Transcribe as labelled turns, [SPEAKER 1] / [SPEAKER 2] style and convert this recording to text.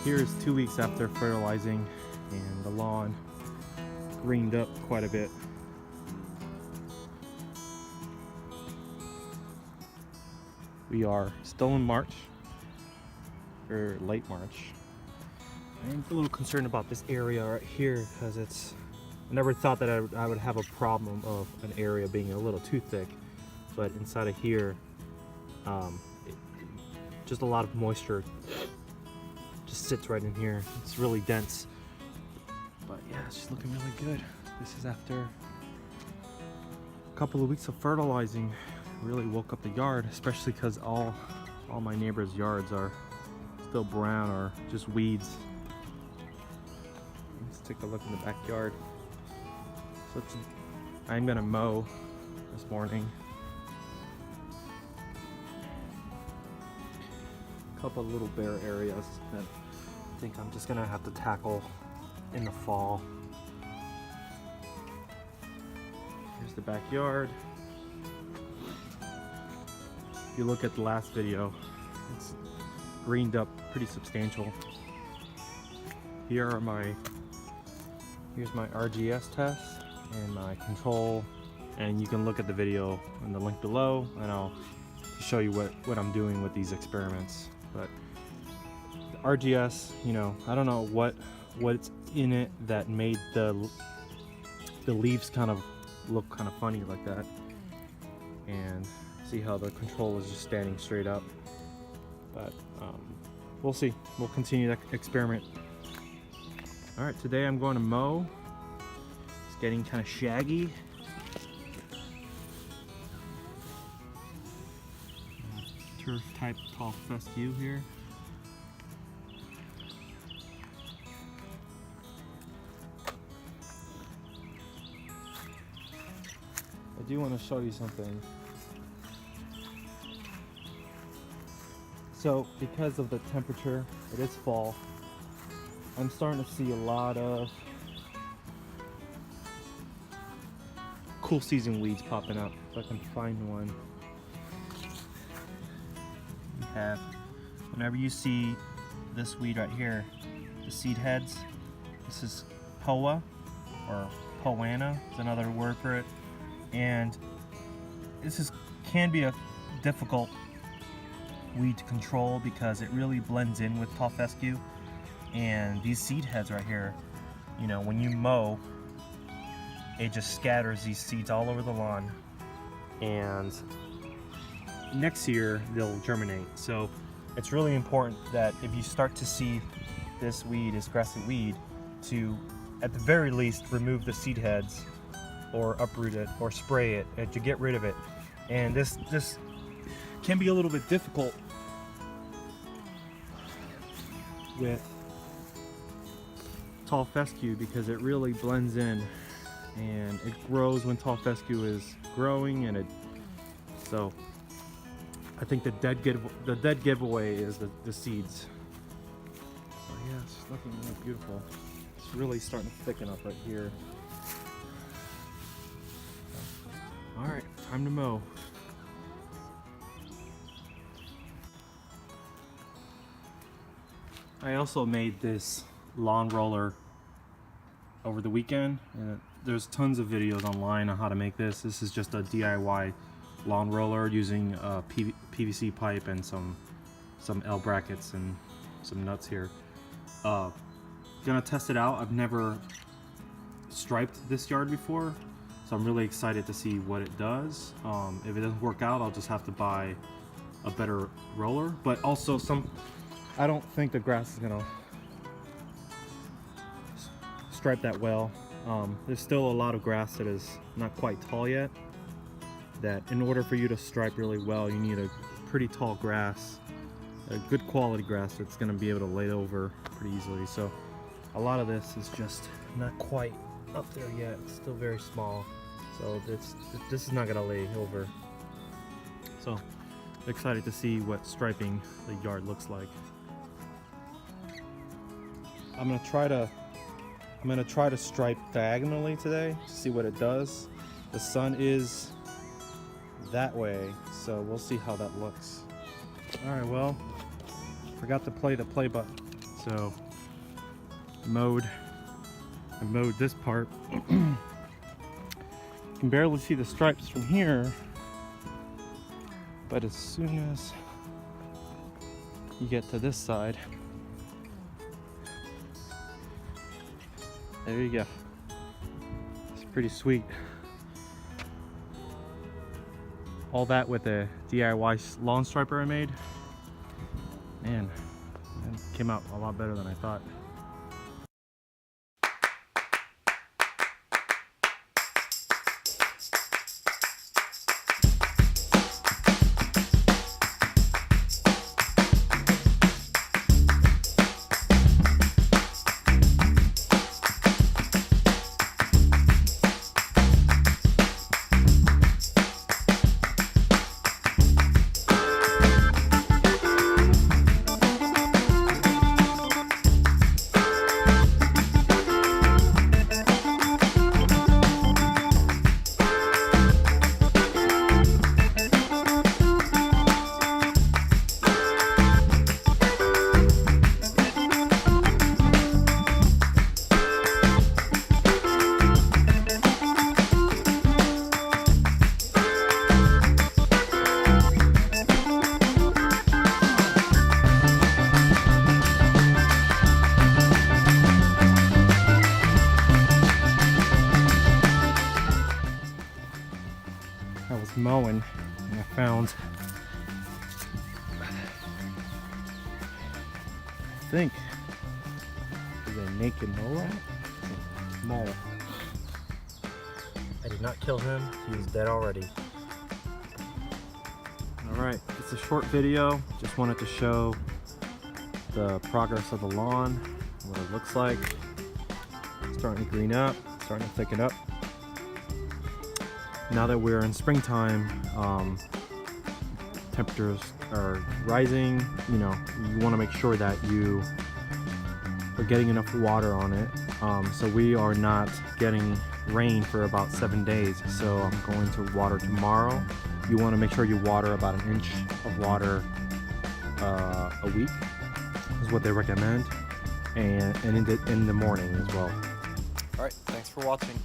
[SPEAKER 1] Here's 2 weeks after fertilizing, and the lawn greened up quite a bit. We are still in March, or late March. I'm a little concerned about this area right here because I never thought that I would have a problem of an area being a little too thick, but inside of here, just a lot of moisture just sits right in here. It's really dense, but yeah, it's just looking really good. This is after a couple of weeks of fertilizing. Really woke up the yard, especially because all my neighbors' yards are still brown or just weeds. Let's take a look in the backyard. So I'm gonna mow this morning. A couple of little bare areas that I think I'm just gonna have to tackle in the fall. Here's the backyard. If you look at the last video, it's greened up pretty substantial. Here's my RGS test and my control, and you can look at the video in the link below, and I'll show you what I'm doing with these experiments. But the RGS, you know, I don't know what's in it that made the leaves kind of look kind of funny like that, and see how the control is just standing straight up. But we'll see. We'll continue that experiment. All right, today I'm going to mow. It's getting kind of shaggy. Turf type tall fescue here. I do want to show you something. So because of the temperature, it is fall, I'm starting to see a lot of cool season weeds popping up. If I can find one. We have, whenever you see this weed right here, the seed heads, this is Poa, or Poana is another word for it. And this can be a difficult weed to control because it really blends in with tall fescue. And these seed heads right here, you know, when you mow, it just scatters these seeds all over the lawn, and next year they'll germinate. So it's really important that if you start to see this weed, this grassy weed, to at the very least remove the seed heads or uproot it or spray it and to get rid of it. And this can be a little bit difficult with tall fescue because it really blends in and it grows when tall fescue is growing, and so I think the dead giveaway is the seeds. So yeah, it's looking really beautiful. It's really starting to thicken up right here. All right, time to mow. I also made this lawn roller over the weekend, and there's tons of videos online on how to make this. This is just a DIY lawn roller using a PVC pipe and some L brackets and some nuts here. Gonna test it out. I've never striped this yard before, so I'm really excited to see what it does. If it doesn't work out, I'll just have to buy a better roller. But also I don't think the grass is gonna stripe that well. There's still a lot of grass that is not quite tall yet, that in order for you to stripe really well, you need a pretty tall grass, a good quality grass that's going to be able to lay over pretty easily. So a lot of this is just not quite up there yet. It's still very small, so this is not going to lay over. So excited to see what striping the yard looks like. I'm gonna try to stripe diagonally today to see what it does. The sun is that way, so we'll see how that looks. All right, well, forgot to play the play button. So I mowed this part. You can barely see the stripes from here, but as soon as you get to this side, there you go. It's pretty sweet. All that with a DIY lawn striper I made. Man, it came out a lot better than I thought. I was mowing and I found, I think, is a naked mole. Mole. I did not kill him. He was dead already. Alright, it's a short video. Just wanted to show the progress of the lawn, what it looks like. It's starting to green up, starting to thicken up. Now that we're in springtime, temperatures are rising. You know, you want to make sure that you are getting enough water on it. So we are not getting rain for about 7 days. So I'm going to water tomorrow. You want to make sure you water about 1 inch of water a week is what they recommend, and in the morning as well. All right, thanks for watching.